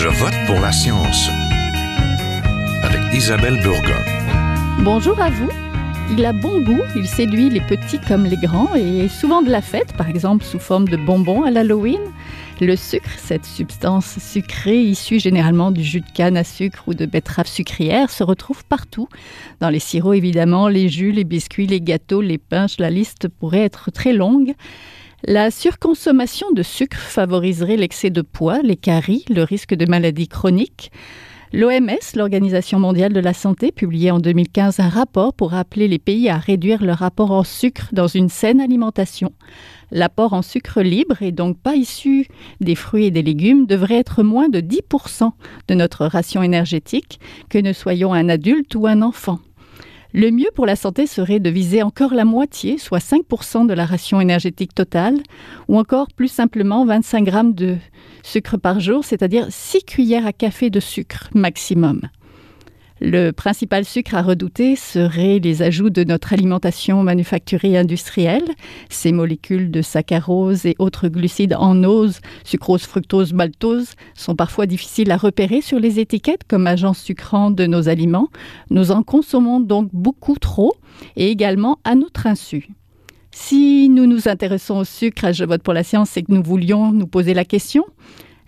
Je vote pour la science avec Isabelle Burgon. Bonjour à vous. Il a bon goût, il séduit les petits comme les grands et est souvent de la fête, par exemple sous forme de bonbons à l'Halloween. Le sucre, cette substance sucrée issue généralement du jus de canne à sucre ou de betterave sucrière, se retrouve partout. Dans les sirops évidemment, les jus, les biscuits, les gâteaux, les punchs, la liste pourrait être très longue. La surconsommation de sucre favoriserait l'excès de poids, les caries, le risque de maladies chroniques. L'OMS, l'Organisation mondiale de la santé, publiait en 2015 un rapport pour appeler les pays à réduire leur apport en sucre dans une saine alimentation. L'apport en sucre libre, et donc pas issu des fruits et des légumes, devrait être moins de 10% de notre ration énergétique, que nous soyons un adulte ou un enfant. Le mieux pour la santé serait de viser encore la moitié, soit 5% de la ration énergétique totale, ou encore plus simplement 25 grammes de sucre par jour, c'est-à-dire 6 cuillères à café de sucre maximum. Le principal sucre à redouter serait les ajouts de notre alimentation manufacturée industrielle. Ces molécules de saccharose et autres glucides en ose, sucrose, fructose, maltose, sont parfois difficiles à repérer sur les étiquettes comme agents sucrants de nos aliments. Nous en consommons donc beaucoup trop et également à notre insu. Si nous nous intéressons au sucre à Je vote pour la science, c'est que nous voulions nous poser la question,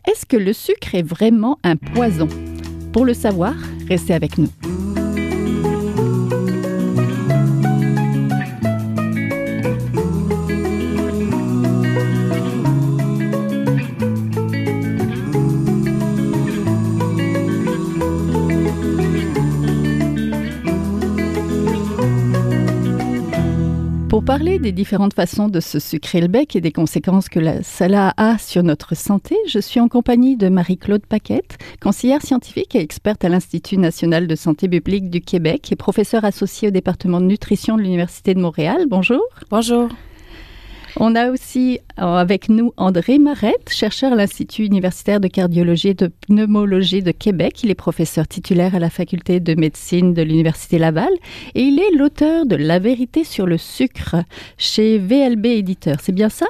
est-ce que le sucre est vraiment un poison ? Pour le savoir, restez avec nous. Pour parler des différentes façons de se sucrer le bec et des conséquences que cela a sur notre santé, je suis en compagnie de Marie-Claude Paquette, conseillère scientifique et experte à l'Institut national de santé publique du Québec et professeure associée au département de nutrition de l'Université de Montréal. Bonjour. Bonjour. On a aussi avec nous André Marette, chercheur à l'Institut universitaire de cardiologie et de pneumologie de Québec. Il est professeur titulaire à la faculté de médecine de l'Université Laval et il est l'auteur de La vérité sur le sucre chez VLB Éditeur. C'est bien ça?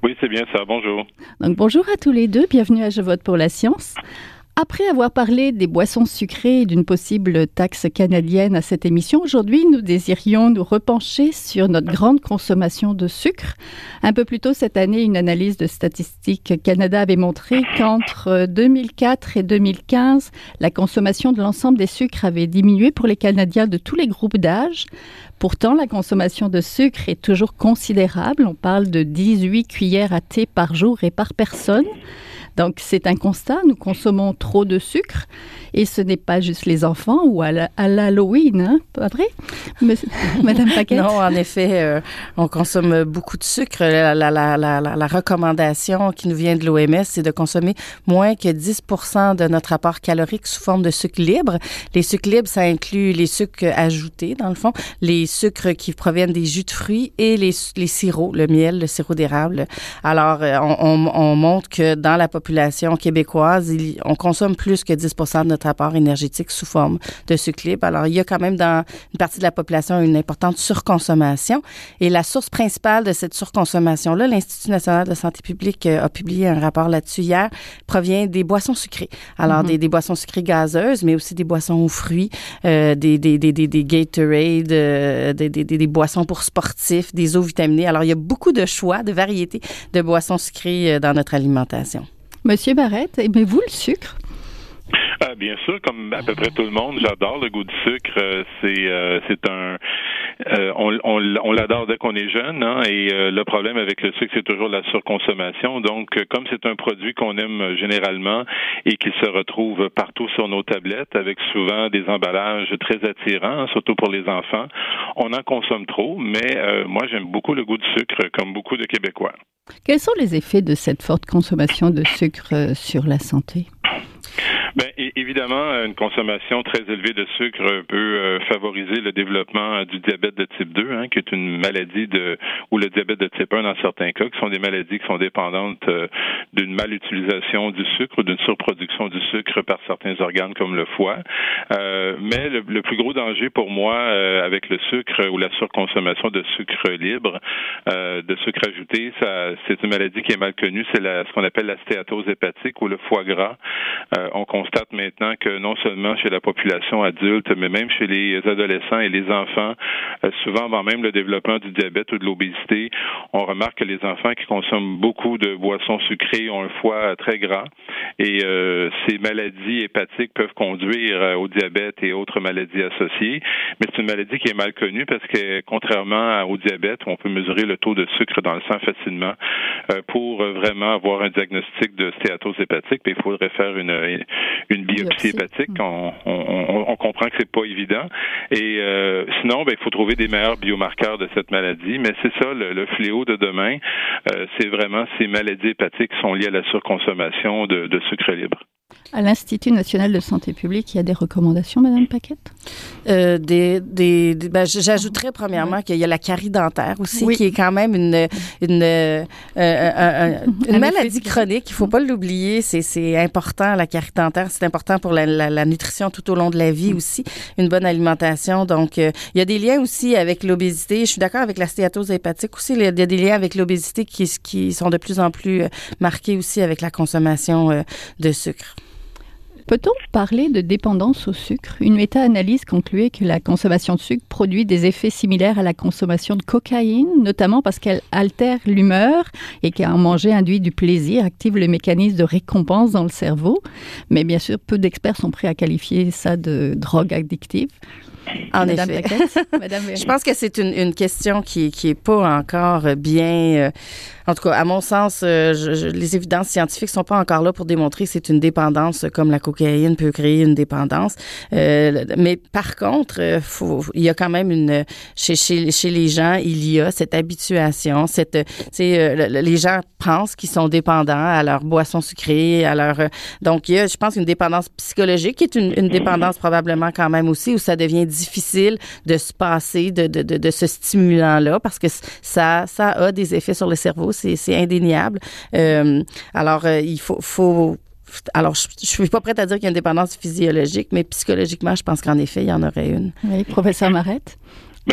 Oui, c'est bien ça. Bonjour. Donc bonjour à tous les deux. Bienvenue à Je vote pour la science. Après avoir parlé des boissons sucrées et d'une possible taxe canadienne à cette émission, aujourd'hui, nous désirions nous repencher sur notre grande consommation de sucre. Un peu plus tôt cette année, une analyse de Statistique Canada avait montré qu'entre 2004 et 2015, la consommation de l'ensemble des sucres avait diminué pour les Canadiens de tous les groupes d'âge. Pourtant, la consommation de sucre est toujours considérable. On parle de 18 cuillères à thé par jour et par personne. Donc, c'est un constat, nous consommons trop de sucre et ce n'est pas juste les enfants ou à l'Halloween, hein, pas vrai, Madame Paquette? Non, en effet, on consomme beaucoup de sucre. La recommandation qui nous vient de l'OMS, c'est de consommer moins que 10% de notre apport calorique sous forme de sucre libre. Les sucres libres, ça inclut les sucres ajoutés, dans le fond, les sucres qui proviennent des jus de fruits et les sirops, le miel, le sirop d'érable. Alors, on montre que dans la population québécoise, on consomme plus que 10% de notre apport énergétique sous forme de sucre libre. Alors, il y a quand même dans une partie de la population une importante surconsommation. Et la source principale de cette surconsommation-là, l'Institut national de santé publique a publié un rapport là-dessus hier, provient des boissons sucrées. Alors, des boissons sucrées gazeuses, mais aussi des boissons aux fruits, des Gatorade, des boissons pour sportifs, des eaux vitaminées. Alors, il y a beaucoup de choix, de variétés de boissons sucrées dans notre alimentation. Monsieur Barrette, aimez-vous le sucre? Bien sûr, comme à peu près tout le monde, j'adore le goût du sucre. On l'adore dès qu'on est jeune, hein, et le problème avec le sucre, c'est toujours la surconsommation. Donc, comme c'est un produit qu'on aime généralement et qui se retrouve partout sur nos tablettes, avec souvent des emballages très attirants, surtout pour les enfants, on en consomme trop. Mais moi, j'aime beaucoup le goût du sucre, comme beaucoup de Québécois. Quels sont les effets de cette forte consommation de sucre sur la santé? Bien, évidemment, une consommation très élevée de sucre peut favoriser le développement du diabète de type 2, qui est une maladie ou le diabète de type 1 dans certains cas, qui sont des maladies qui sont dépendantes d'une malutilisation du sucre ou d'une surproduction du sucre par certains organes comme le foie. Mais le plus gros danger pour moi avec le sucre ou la surconsommation de sucre libre, de sucre ajouté, c'est une maladie qui est mal connue, c'est ce qu'on appelle la stéatose hépatique ou le foie gras. On constate maintenant que non seulement chez la population adulte, mais même chez les adolescents et les enfants, souvent avant même le développement du diabète ou de l'obésité, on remarque que les enfants qui consomment beaucoup de boissons sucrées ont un foie très gras et ces maladies hépatiques peuvent conduire au diabète et autres maladies associées. Mais c'est une maladie qui est mal connue parce que contrairement au diabète, où on peut mesurer le taux de sucre dans le sang facilement, pour vraiment avoir un diagnostic de stéatose hépatique, il faudrait faire une biopsie hépatique. On comprend que c'est pas évident. Et sinon, il faut trouver des meilleurs biomarqueurs de cette maladie. Mais c'est ça, le fléau de demain, c'est vraiment ces maladies hépatiques qui sont liées à la surconsommation de sucre libre. À l'Institut national de santé publique, il y a des recommandations, Madame Paquette? J'ajouterais premièrement qu'il y a la carie dentaire aussi, qui est quand même une maladie chronique. Il faut pas l'oublier. C'est important, la carie dentaire. C'est important pour la nutrition tout au long de la vie aussi. Une bonne alimentation. Donc, il y a des liens aussi avec l'obésité. Je suis d'accord avec la stéatose hépatique aussi. Il y a des liens avec l'obésité qui sont de plus en plus marqués aussi avec la consommation de sucre. Peut-on parler de dépendance au sucre? Une méta-analyse concluait que la consommation de sucre produit des effets similaires à la consommation de cocaïne, notamment parce qu'elle altère l'humeur et qu'en manger induit du plaisir, active le mécanisme de récompense dans le cerveau. Mais bien sûr, peu d'experts sont prêts à qualifier ça de drogue addictive. En effet. Je pense que c'est une question qui est pas encore bien... en tout cas, à mon sens, les évidences scientifiques sont pas encore là pour démontrer que c'est une dépendance comme la cocaïne peut créer une dépendance. Mais par contre, il y a quand même chez les gens, il y a cette habituation, les gens pensent qu'ils sont dépendants à leur boisson sucrée, donc il y a, je pense, une dépendance psychologique qui est une dépendance probablement quand même aussi où ça devient difficile de se passer de ce stimulant-là parce que ça a des effets sur le cerveau. C'est indéniable. Il faut alors, je suis pas prête à dire qu'il y a une dépendance physiologique, mais psychologiquement, je pense qu'en effet, il y en aurait une. Oui, professeur Marette?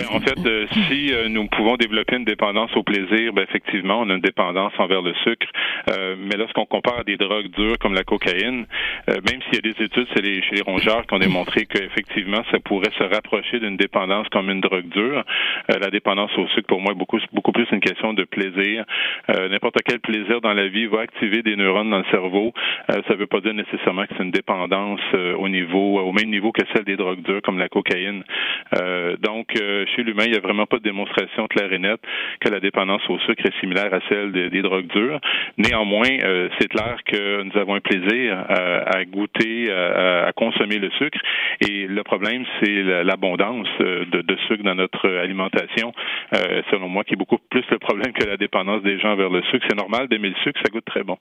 En fait, si nous pouvons développer une dépendance au plaisir, effectivement, on a une dépendance envers le sucre. Mais lorsqu'on compare à des drogues dures comme la cocaïne, même s'il y a des études chez les rongeurs qui ont démontré qu'effectivement, ça pourrait se rapprocher d'une dépendance comme une drogue dure, la dépendance au sucre, pour moi, est beaucoup plus une question de plaisir. N'importe quel plaisir dans la vie va activer des neurones dans le cerveau. Ça ne veut pas dire nécessairement que c'est une dépendance au même niveau que celle des drogues dures comme la cocaïne. Donc, chez l'humain, il n'y a vraiment pas de démonstration claire et nette que la dépendance au sucre est similaire à celle des drogues dures. Néanmoins, c'est clair que nous avons un plaisir à goûter, à consommer le sucre. Et le problème, c'est l'abondance de sucre dans notre alimentation, selon moi, qui est beaucoup plus le problème que la dépendance des gens vers le sucre. C'est normal d'aimer le sucre, ça goûte très bon.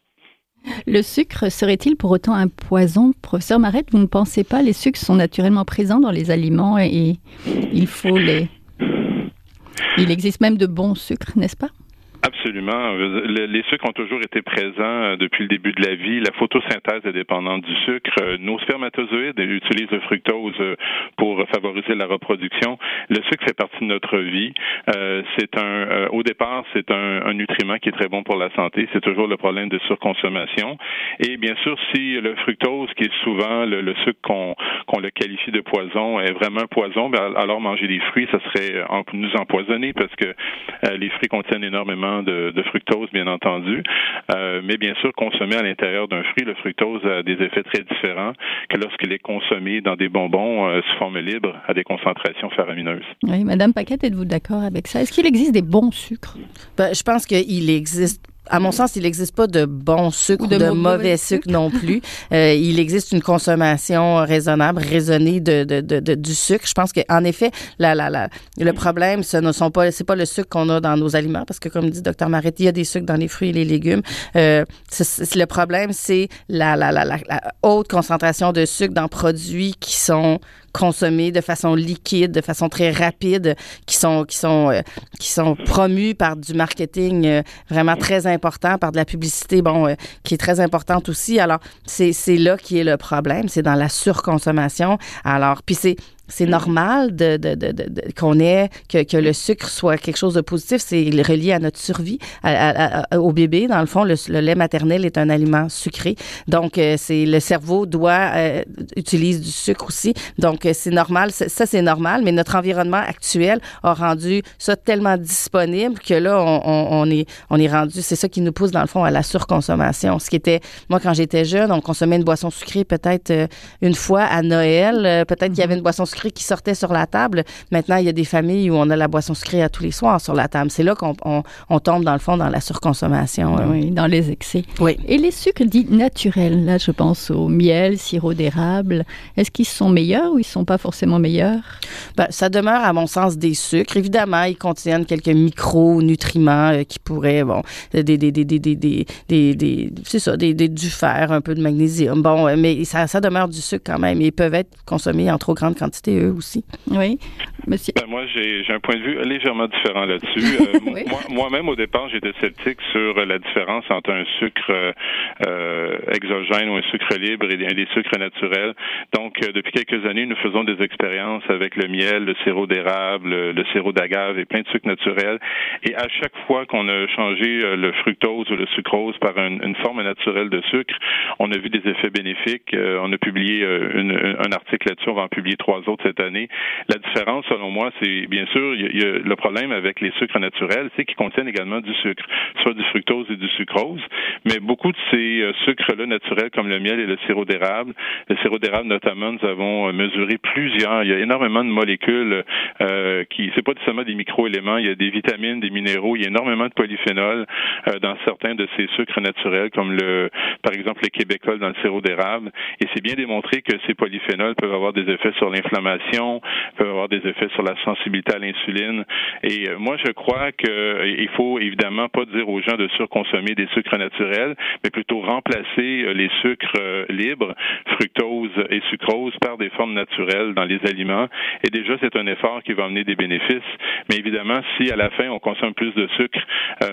Le sucre serait-il pour autant un poison? Professeur Marette, vous ne pensez pas? Les sucres sont naturellement présents dans les aliments et il faut Il existe même de bons sucres, n'est-ce pas? Absolument. Les sucres ont toujours été présents depuis le début de la vie. La photosynthèse est dépendante du sucre. Nos spermatozoïdes utilisent le fructose pour favoriser la reproduction. Le sucre fait partie de notre vie. Au départ, c'est un nutriment qui est très bon pour la santé. C'est toujours le problème de surconsommation. Et bien sûr, si le fructose, qui est souvent le sucre qu'on le qualifie de poison, est vraiment un poison, alors manger des fruits, ça serait nous empoisonner parce que les fruits contiennent énormément de fructose, bien entendu. Mais bien sûr, consommé à l'intérieur d'un fruit, le fructose a des effets très différents que lorsqu'il est consommé dans des bonbons sous forme libre à des concentrations faramineuses. Oui, Madame Paquette, êtes-vous d'accord avec ça? Est-ce qu'il existe des bons sucres? Je pense qu'il existe À mon sens, il n'existe pas de bon sucre ou de mauvais sucre non plus. Il existe une consommation raisonnable, raisonnée du sucre. Je pense qu'en effet, le problème, c'est pas le sucre qu'on a dans nos aliments, parce que comme dit Dr Maretti, il y a des sucres dans les fruits et les légumes. Le problème, c'est la haute concentration de sucre dans produits qui sont consommés de façon liquide, de façon très rapide, qui sont promus par du marketing vraiment très important, par de la publicité, qui est très importante aussi. Alors, c'est là qui est le problème, c'est dans la surconsommation. Alors, puis c'est normal qu'on ait que le sucre soit quelque chose de positif. C'est relié à notre survie, au bébé. Dans le fond, le lait maternel est un aliment sucré. Donc, le cerveau utilise du sucre aussi. Donc, c'est normal. Ça, c'est normal. Mais notre environnement actuel a rendu ça tellement disponible que là, on est rendu. C'est ça qui nous pousse, dans le fond, à la surconsommation. Ce qui était, moi, quand j'étais jeune, on consommait une boisson sucrée peut-être une fois à Noël. Peut-être qu'il y avait une boisson sucrée qui sortait sur la table. Maintenant, il y a des familles où on a la boisson sucrée à tous les soirs sur la table. C'est là qu'on tombe, dans le fond, dans la surconsommation. Oui, dans les excès. Oui. Et les sucres dits naturels, là, je pense au miel, sirop d'érable, est-ce qu'ils sont meilleurs ou ils ne sont pas forcément meilleurs? Ça demeure, à mon sens, des sucres. Évidemment, ils contiennent quelques micronutriments qui pourraient, c'est ça, du fer, un peu de magnésium. Mais ça demeure du sucre quand même. Ils peuvent être consommés en trop grande quantité, eux aussi. Oui. Monsieur. Moi, j'ai un point de vue légèrement différent là-dessus. Oui. Moi-même, au départ, j'étais sceptique sur la différence entre un sucre exogène ou un sucre libre et des sucres naturels. Donc, depuis quelques années, nous faisons des expériences avec le miel, le sirop d'érable, le sirop d'agave et plein de sucres naturels. Et à chaque fois qu'on a changé le fructose ou le sucrose par une forme naturelle de sucre, on a vu des effets bénéfiques. On a publié un article là-dessus. On va en publier 3 autres cette année. La différence, selon moi, c'est bien sûr, il y a le problème avec les sucres naturels, c'est qu'ils contiennent également du sucre, soit du fructose et du sucrose. Mais beaucoup de ces sucres-là naturels, comme le miel et le sirop d'érable notamment, nous avons mesuré plusieurs. Il y a énormément de molécules c'est pas seulement des microéléments, il y a des vitamines, des minéraux, il y a énormément de polyphénols dans certains de ces sucres naturels, comme par exemple le québécois dans le sirop d'érable. Et c'est bien démontré que ces polyphénols peuvent avoir des effets sur l'inflammation, peuvent avoir des effets sur la sensibilité à l'insuline. Et moi, je crois qu'il faut évidemment pas dire aux gens de surconsommer des sucres naturels, mais plutôt remplacer les sucres libres, fructose et sucrose, par des formes naturelles dans les aliments. Et déjà, c'est un effort qui va amener des bénéfices. Mais évidemment, si à la fin, on consomme plus de sucre,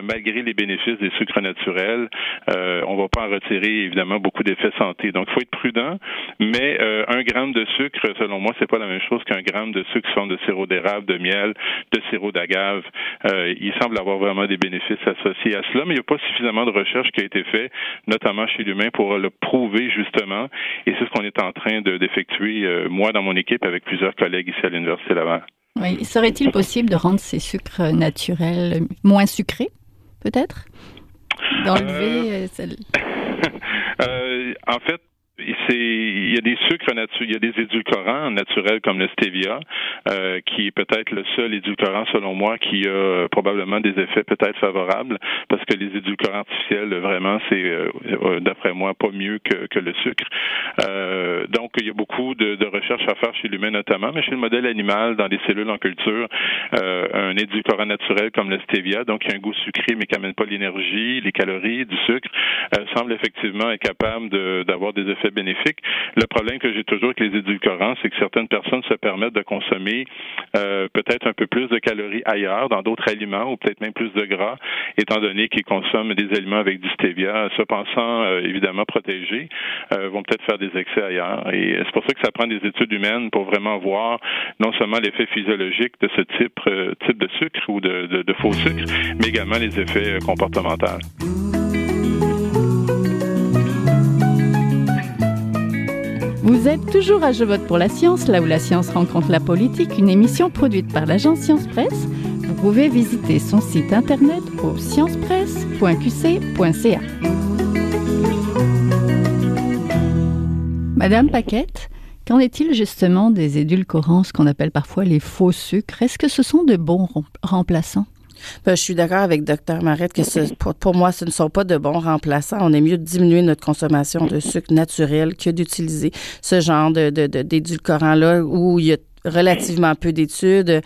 malgré les bénéfices des sucres naturels, on va pas en retirer, évidemment, beaucoup d'effets santé. Donc, il faut être prudent, mais 1 gramme de sucre, selon moi, c'est pas la même chose qu'un gramme de sucre sous forme de sirop d'érable, de miel, de sirop d'agave. Il semble avoir vraiment des bénéfices associés à cela, mais il n'y a pas suffisamment de recherche qui a été faite, notamment chez l'humain, pour le prouver, justement. Et c'est ce qu'on est en train d'effectuer, moi, dans mon équipe, avec plusieurs collègues ici à l'Université Laval. Oui. Serait-il possible de rendre ces sucres naturels moins sucrés, peut-être? D'enlever en fait, il y a des sucres naturels, il y a des édulcorants naturels comme le stevia, qui est peut-être le seul édulcorant, selon moi, qui a probablement des effets peut-être favorables, parce que les édulcorants artificiels, vraiment, c'est, d'après moi, pas mieux que le sucre. Donc, il y a beaucoup de recherches à faire chez l'humain notamment, mais chez le modèle animal, dans les cellules en culture, un édulcorant naturel comme le stevia, donc qui a un goût sucré, mais qui n'amène pas l'énergie, les calories, du sucre, semble effectivement être capable d'avoir des effets bénéfiques. Le problème que j'ai toujours avec les édulcorants, c'est que certaines personnes se permettent de consommer peut-être un peu plus de calories ailleurs, dans d'autres aliments, ou peut-être même plus de gras, étant donné qu'ils consomment des aliments avec du stevia, se pensant évidemment protégés, vont peut-être faire des excès ailleurs. Et c'est pour ça que ça prend des études humaines pour vraiment voir non seulement l'effet physiologique de ce type de sucre ou de faux sucre, mais également les effets comportementaux. Vous êtes toujours à Je vote pour la science, là où la science rencontre la politique, une émission produite par l'agence Science Presse. Vous pouvez visiter son site internet au sciencepresse.qc.ca. Madame Paquette, qu'en est-il justement des édulcorants, ce qu'on appelle parfois les faux sucres? Est-ce que ce sont de bons remplaçants? Je suis d'accord avec Dr. Marette que pour moi, ce ne sont pas de bons remplaçants. On est mieux de diminuer notre consommation de sucre naturel que d'utiliser ce genre d'édulcorant-là où il y a relativement peu d'études.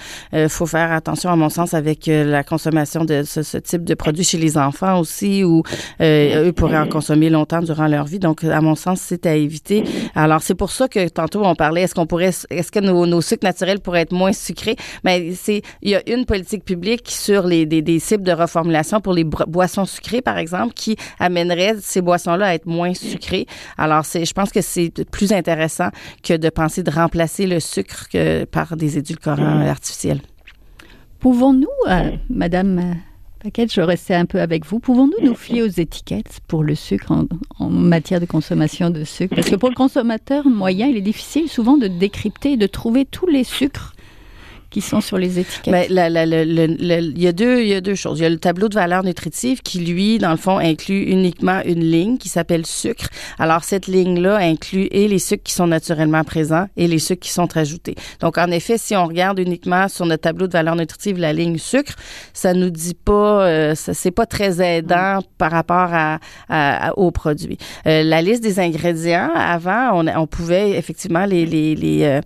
Faut faire attention, à mon sens, avec la consommation de ce type de produits chez les enfants aussi, où eux pourraient en consommer longtemps durant leur vie. Donc, à mon sens, c'est à éviter. Alors, c'est pour ça que tantôt, on parlait, est-ce que nos sucres naturels pourraient être moins sucrés? Mais il y a une politique publique sur des cibles de reformulation pour les boissons sucrées, par exemple, qui amènerait ces boissons-là à être moins sucrées. Alors, je pense que c'est plus intéressant que de penser de remplacer le sucre par des édulcorants artificiels. Pouvons-nous, Madame Paquette, je restais un peu avec vous, pouvons-nous nous fier aux étiquettes pour le sucre en matière de consommation de sucre? Parce que pour le consommateur moyen, il est difficile souvent de décrypter et de trouver tous les sucres qui sont sur les étiquettes. Il y a deux choses. Il y a le tableau de valeur nutritive qui, lui, dans le fond, inclut uniquement une ligne qui s'appelle sucre. Alors, cette ligne-là inclut et les sucres qui sont naturellement présents et les sucres qui sont ajoutés. Donc, en effet, si on regarde uniquement sur notre tableau de valeur nutritive la ligne sucre, ça nous dit pas, c'est pas très aidant par rapport aux produits. La liste des ingrédients, avant, on pouvait effectivement les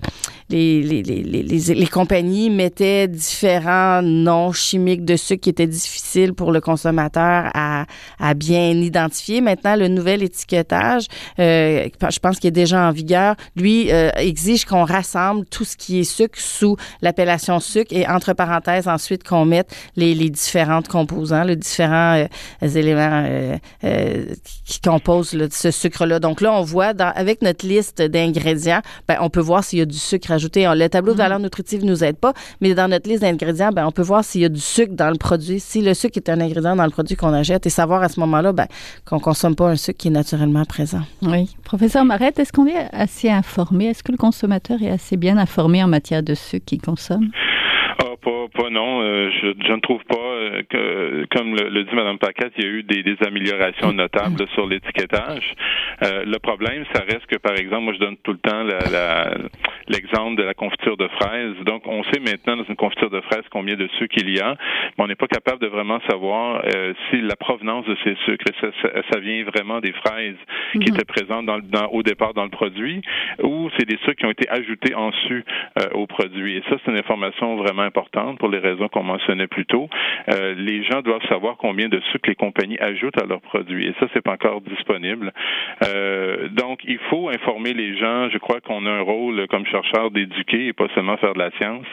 compagnies mettaient différents noms chimiques de sucre qui étaient difficiles pour le consommateur à bien identifier. Maintenant, le nouvel étiquetage, je pense qu'il est déjà en vigueur, lui exige qu'on rassemble tout ce qui est sucre sous l'appellation sucre et entre parenthèses ensuite qu'on mette les différentes composants, les différents éléments qui composent ce sucre-là. Donc là, on voit avec notre liste d'ingrédients, on peut voir s'il y a du sucre ajouté. Le tableau de valeur nutritive nous aide pas, mais dans notre liste d'ingrédients, on peut voir s'il y a du sucre dans le produit, si le sucre est un ingrédient dans le produit qu'on achète et savoir à ce moment-là qu'on ne consomme pas un sucre qui est naturellement présent. Oui. Professeur Marette, est-ce qu'on est assez informé? Est-ce que le consommateur est assez bien informé en matière de sucre qu'il consomme? Pas non. Je ne trouve pas que, comme le dit Mme Paquette, il y a eu des améliorations notables sur l'étiquetage. Le problème, ça reste que, par exemple, moi je donne tout le temps l'exemple de la confiture de fraises. Donc, on sait maintenant dans une confiture de fraises combien de sucre il y a, mais on n'est pas capable de vraiment savoir si la provenance de ces sucres, ça vient vraiment des fraises qui étaient présentes au départ dans le produit, ou c'est des sucres qui ont été ajoutés en su au produit. Et ça, c'est une information vraiment importante pour les raisons qu'on mentionnait plus tôt. Les gens doivent savoir combien de sucre les compagnies ajoutent à leurs produits. Et ça, c'est pas encore disponible. Donc, il faut informer les gens. Je crois qu'on a un rôle comme chercheur d'éduquer et pas seulement faire de la science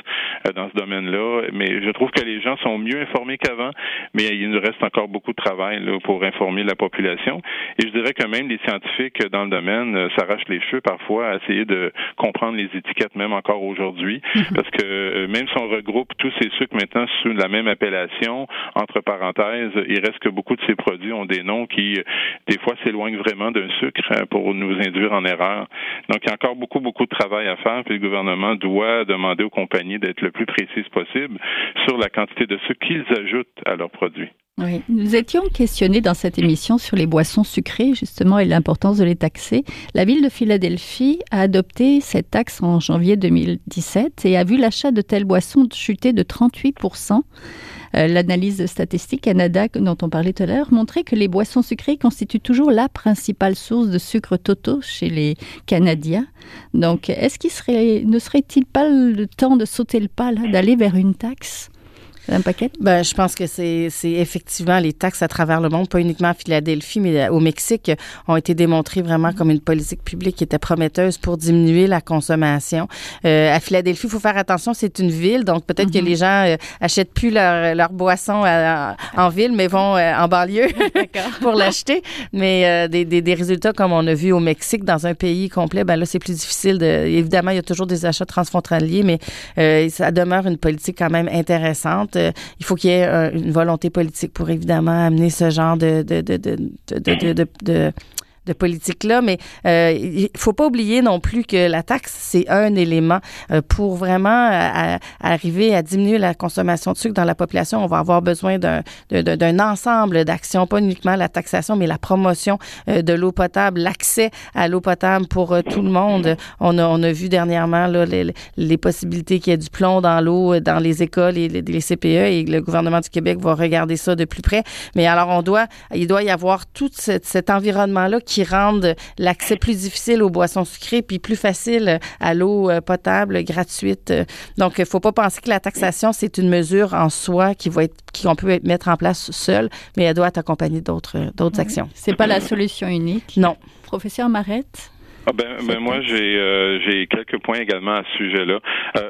dans ce domaine-là. Mais je trouve que les gens sont mieux informés qu'avant, mais il nous reste encore beaucoup de travail là, pour informer la population. Et je dirais que même les scientifiques dans le domaine s'arrachent les cheveux parfois à essayer de comprendre les étiquettes, même encore aujourd'hui, parce que même si on regroupe tous ces sucres maintenant sous la même appellation, entre parenthèses, il reste que beaucoup de ces produits ont des noms qui, des fois, s'éloignent vraiment d'un sucre pour nous induire en erreur. Donc, il y a encore beaucoup de travail à faire, puis le gouvernement doit demander aux compagnies d'être le plus précises possible sur la quantité de sucre qu'ils ajoutent à leurs produits. Oui. Nous étions questionnés dans cette émission sur les boissons sucrées, justement, et l'importance de les taxer. La ville de Philadelphie a adopté cette taxe en janvier 2017 et a vu l'achat de telles boissons chuter de 38%. L'analyse de Statistique Canada, dont on parlait tout à l'heure, montrait que les boissons sucrées constituent toujours la principale source de sucre totaux chez les Canadiens. Donc, ne serait-il pas le temps de sauter le pas, là, d'aller vers une taxe? Mme Paquette? Je pense que c'est effectivement les taxes à travers le monde, pas uniquement à Philadelphie, mais au Mexique, ont été démontrées vraiment comme une politique publique qui était prometteuse pour diminuer la consommation. À Philadelphie, il faut faire attention, c'est une ville, donc peut-être que les gens achètent plus leur boisson en ville, mais vont en banlieue pour l'acheter. Mais des résultats comme on a vu au Mexique, dans un pays complet, là, c'est plus difficile. Évidemment, il y a toujours des achats transfrontaliers, mais ça demeure une politique quand même intéressante. Il faut qu'il y ait une volonté politique pour évidemment amener ce genre de politique-là, mais il faut pas oublier non plus que la taxe, c'est un élément pour vraiment arriver à diminuer la consommation de sucre dans la population. On va avoir besoin d'un ensemble d'actions, pas uniquement la taxation, mais la promotion de l'eau potable, l'accès à l'eau potable pour tout le monde. On a vu dernièrement là, les possibilités qu'il y ait du plomb dans l'eau dans les écoles et les CPE, et le gouvernement du Québec va regarder ça de plus près. Mais alors, il doit y avoir tout cet environnement-là qui rende l'accès plus difficile aux boissons sucrées puis plus facile à l'eau potable gratuite. Donc, il ne faut pas penser que la taxation, c'est une mesure en soi qu'on peut mettre en place seule, mais elle doit être accompagnée d'autres actions. C'est pas la solution unique. Non. Professeur Marette? Moi, j'ai quelques points également à ce sujet-là.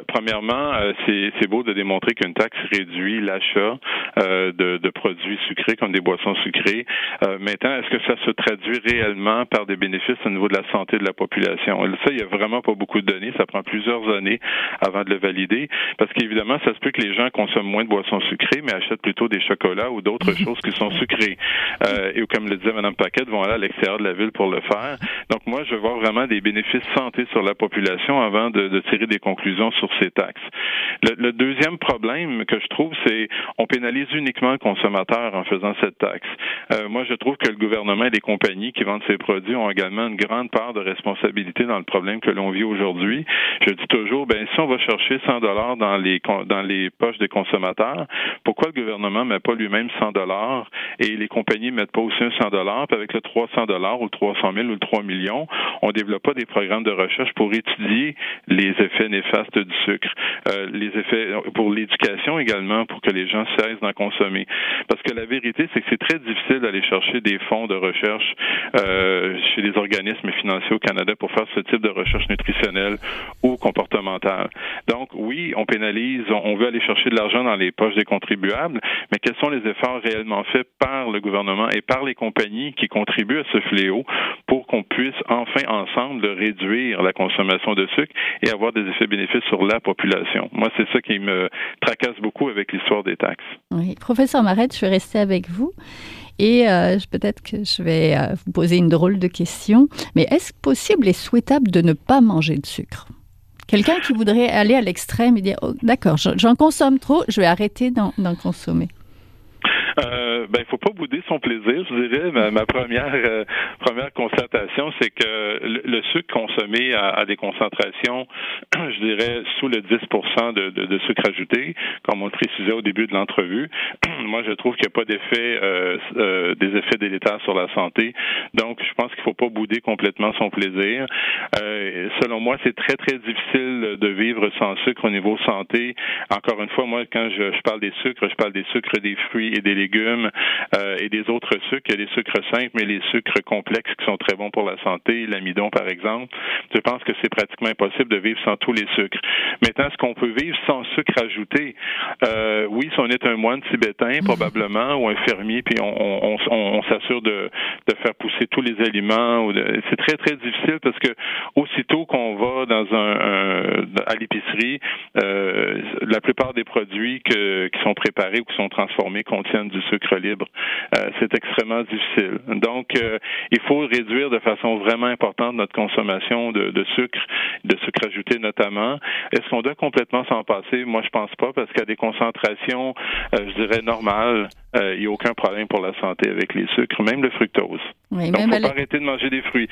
Premièrement, c'est beau de démontrer qu'une taxe réduit l'achat de produits sucrés comme des boissons sucrées. Maintenant, est-ce que ça se traduit réellement par des bénéfices au niveau de la santé de la population? Ça, il n'y a vraiment pas beaucoup de données. Ça prend plusieurs années avant de le valider, parce qu'évidemment, ça se peut que les gens consomment moins de boissons sucrées, mais achètent plutôt des chocolats ou d'autres choses qui sont sucrées. Et comme le disait Mme Paquette, vont aller à l'extérieur de la ville pour le faire. Donc, moi, je vois vraiment des bénéfices santé sur la population avant de tirer des conclusions sur ces taxes. Le deuxième problème que je trouve, c'est on pénalise uniquement le consommateur en faisant cette taxe. Moi, je trouve que le gouvernement et les compagnies qui vendent ces produits ont également une grande part de responsabilité dans le problème que l'on vit aujourd'hui. Je dis toujours, si on va chercher $100 dans les poches des consommateurs, pourquoi le gouvernement met pas lui-même $100 et les compagnies mettent pas aussi un $100, puis avec le $300 ou le 300 000 ou le 3 millions, on développe pas des programmes de recherche pour étudier les effets néfastes du sucre, les effets pour l'éducation également, pour que les gens cessent d'en consommer. Parce que la vérité, c'est que c'est très difficile d'aller chercher des fonds de recherche chez les organismes financiers au Canada pour faire ce type de recherche nutritionnelle ou comportementale. Donc oui, on pénalise, on veut aller chercher de l'argent dans les poches des contribuables, mais quels sont les efforts réellement faits par le gouvernement et par les compagnies qui contribuent à ce fléau pour qu'on puisse enfin ensemble de réduire la consommation de sucre et avoir des effets bénéfiques sur la population. Moi, c'est ça qui me tracasse beaucoup avec l'histoire des taxes. Oui. Professeur Marette, je vais rester avec vous et peut-être que je vais vous poser une drôle de question, mais est-ce possible et souhaitable de ne pas manger de sucre? Quelqu'un qui voudrait aller à l'extrême et dire « Oh, d'accord, j'en consomme trop, je vais arrêter d'en consommer ». Il faut pas bouder son plaisir, je dirais. Ma première constatation, c'est que le sucre consommé à des concentrations, je dirais, sous le 10% de sucre ajouté, comme on le précisait au début de l'entrevue, moi, je trouve qu'il n'y a pas des effets délétères sur la santé. Donc, je pense qu'il faut pas bouder complètement son plaisir. Selon moi, c'est très, très difficile de vivre sans sucre au niveau santé. Encore une fois, moi, quand je parle des sucres, je parle des sucres des fruits et des légumes et des autres sucres. Il y a des sucres simples, mais les sucres complexes qui sont très bons pour la santé, l'amidon par exemple. Je pense que c'est pratiquement impossible de vivre sans tous les sucres. Maintenant, est-ce qu'on peut vivre sans sucre ajouté? Oui, si on est un moine tibétain probablement, ou un fermier, puis on s'assure de faire pousser tous les aliments. C'est très, très difficile parce que aussitôt qu'on va à l'épicerie, la plupart des produits qui sont préparés ou qui sont transformés contiennent du sucre libre. C'est extrêmement difficile. Donc, il faut réduire de façon vraiment importante notre consommation de sucre ajouté notamment. Est-ce qu'on doit complètement s'en passer? Moi, je pense pas, parce qu'à des concentrations, je dirais, normales, il n'y a aucun problème pour la santé avec les sucres, même le fructose. Oui, donc, il ne faut pas arrêter de manger des fruits.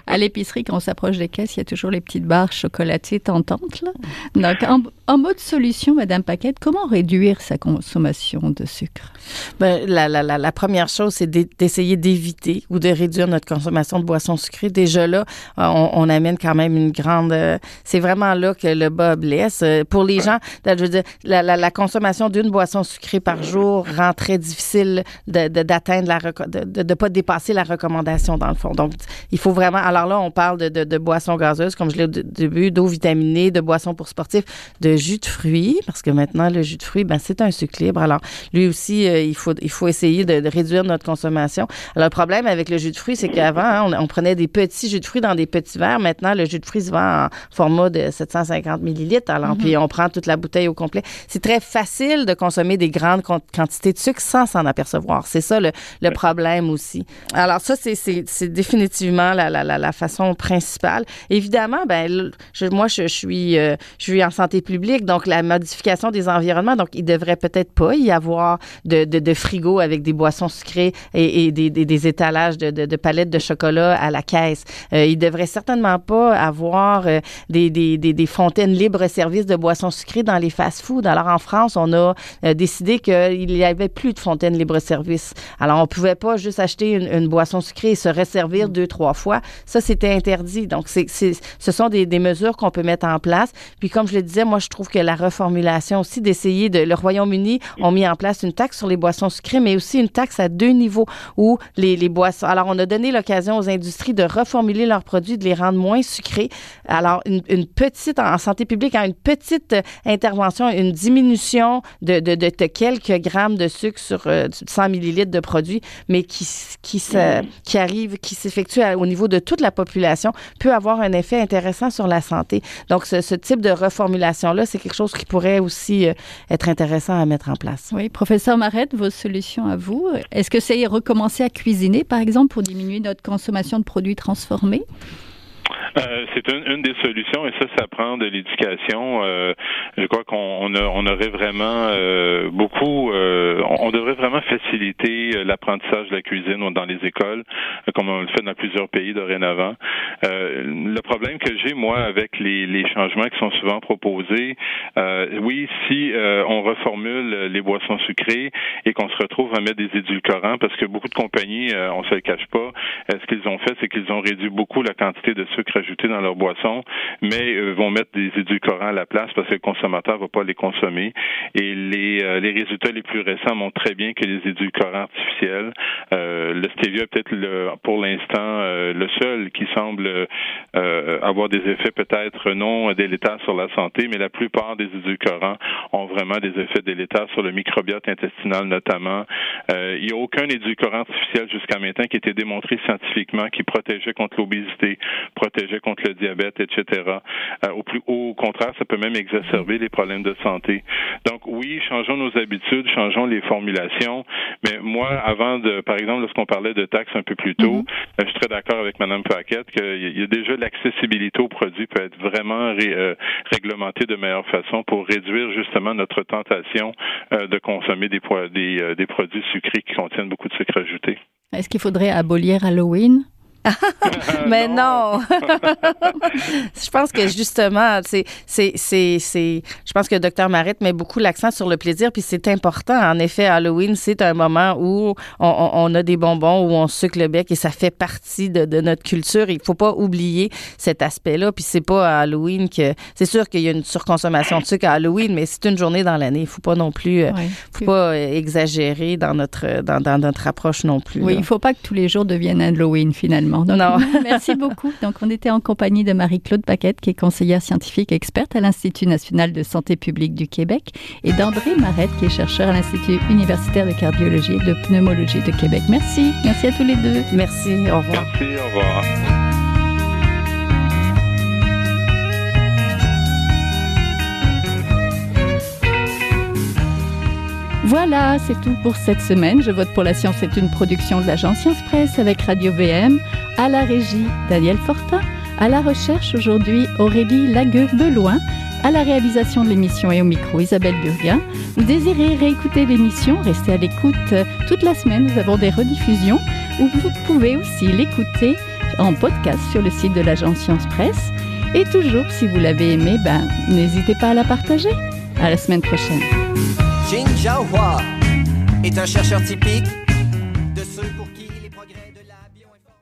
À l'épicerie, quand on s'approche des caisses, il y a toujours les petites barres chocolatées tentantes, là. Donc, en mode solution, Madame Paquette, comment réduire sa consommation de sucre? La première chose, c'est d'essayer d'éviter ou de réduire notre consommation de boissons sucrées. Déjà là, on amène quand même une grande... c'est vraiment là que le bas blesse. Pour les gens, je veux dire, la consommation d'une boisson sucrée par jour rend très difficile d'atteindre de ne pas dépasser la recommandation dans le fond. Donc, il faut vraiment... Alors là, on parle de boissons gazeuses, comme je l'ai au début, d'eau vitaminée, de boissons pour sportifs, de jus de fruits, parce que maintenant, le jus de fruits, c'est un sucre libre. Alors, lui aussi, il faut essayer de réduire notre consommation. Alors, le problème avec le jus de fruits, c'est qu'avant, on prenait des petits jus de fruits dans des petits verres. Maintenant, le jus de fruits se vend en format de 750 millilitres. Alors, puis on prend toute la bouteille au complet. C'est très facile de consommer des grandes quantités de de sucre sans s'en apercevoir. C'est ça le problème aussi. Alors ça, c'est définitivement la façon principale. Évidemment, je suis en santé publique, donc la modification des environnements, donc il devrait peut-être pas y avoir de frigo avec des boissons sucrées et des étalages de palettes de chocolat à la caisse. Il devrait certainement pas avoir des fontaines libre-service de boissons sucrées dans les fast-foods. Alors en France, on a décidé qu'il n'y avait plus de fontaines libre-service. Alors on pouvait pas juste acheter une boisson sucrée et se resservir 2-3 fois. Ça, c'était interdit. Donc ce sont des mesures qu'on peut mettre en place. Puis comme je le disais, moi je trouve que la reformulation aussi d'essayer le Royaume-Uni ont mis en place une taxe sur les boissons sucrées, mais aussi une taxe à 2 niveaux où les boissons... Alors, on a donné l'occasion aux industries de reformuler leurs produits, de les rendre moins sucrés. Alors, une petite, en santé publique, une petite intervention, une diminution de quelques grammes de sucre sur 100 millilitres de produits, mais qui s'effectue au niveau de toute la population, peut avoir un effet intéressant sur la santé. Donc, ce type de reformulation-là, c'est quelque chose qui pourrait aussi être intéressant à mettre en place. Oui, professeur Marette, vos solutions à vous, est-ce que c'est recommencer à cuisiner, par exemple, pour diminuer notre consommation de produits transformés? C'est une des solutions et ça prend de l'éducation. Je crois qu'on aurait vraiment on devrait vraiment faciliter l'apprentissage de la cuisine dans les écoles, comme on le fait dans plusieurs pays dorénavant. Le problème que j'ai, moi, avec les changements qui sont souvent proposés, oui, si on reformule les boissons sucrées et qu'on se retrouve à mettre des édulcorants, parce que beaucoup de compagnies, on se le cache pas, ce qu'ils ont fait, c'est qu'ils ont réduit beaucoup la quantité de sucre ajouté dans leur boisson, mais vont mettre des édulcorants à la place parce que le consommateur ne va pas les consommer. Et les résultats les plus récents montrent très bien que les édulcorants artificiels, le stevia est peut-être pour l'instant le seul qui semble avoir des effets peut-être non délétères sur la santé, mais la plupart des édulcorants ont vraiment des effets délétères sur le microbiote intestinal notamment. Il n'y a aucun édulcorant artificiel jusqu'à maintenant qui a été démontré scientifiquement qui protégeait contre l'obésité, protégeait contre le diabète, etc. Au contraire, ça peut même exacerber les problèmes de santé. Donc oui, changeons nos habitudes, changeons les formulations, mais moi, par exemple, lorsqu'on parlait de taxes un peu plus tôt, je suis très d'accord avec Mme Paquette qu'il y a déjà l'accessibilité aux produits peut être vraiment réglementée de meilleure façon pour réduire justement notre tentation de consommer des produits sucrés qui contiennent beaucoup de sucre ajouté. Est-ce qu'il faudrait abolir Halloween? Mais non. Je pense que justement, je pense que le Dr Marette met beaucoup l'accent sur le plaisir, puis c'est important. En effet, Halloween, c'est un moment où on a des bonbons, où on sucre le bec et ça fait partie de notre culture. Il faut pas oublier cet aspect-là. Puis c'est pas à Halloween que... C'est sûr qu'il y a une surconsommation de sucre à Halloween, mais c'est une journée dans l'année. Il faut pas non plus... faut pas exagérer dans notre approche non plus. Oui, il faut pas que tous les jours deviennent Halloween, finalement. Donc, non. Merci beaucoup. Donc, on était en compagnie de Marie-Claude Paquette, qui est conseillère scientifique experte à l'Institut national de santé publique du Québec, et d'André Marette, qui est chercheur à l'Institut universitaire de cardiologie et de pneumologie de Québec. Merci. Merci à tous les deux. Merci. Au revoir. Merci. Au revoir. Voilà, c'est tout pour cette semaine. Je vote pour la science est une production de l'agence Science Presse avec Radio VM, à la régie Daniel Fortin, à la recherche aujourd'hui Aurélie Lagueux-Beloin, à la réalisation de l'émission et au micro Isabelle Burguin. Vous désirez réécouter l'émission, restez à l'écoute toute la semaine. Nous avons des rediffusions où vous pouvez aussi l'écouter en podcast sur le site de l'agence Science Presse. Et toujours, si vous l'avez aimé, n'hésitez pas à la partager. À la semaine prochaine. Jin Jiahua est un chercheur typique de ceux pour qui les progrès de la bioinformatique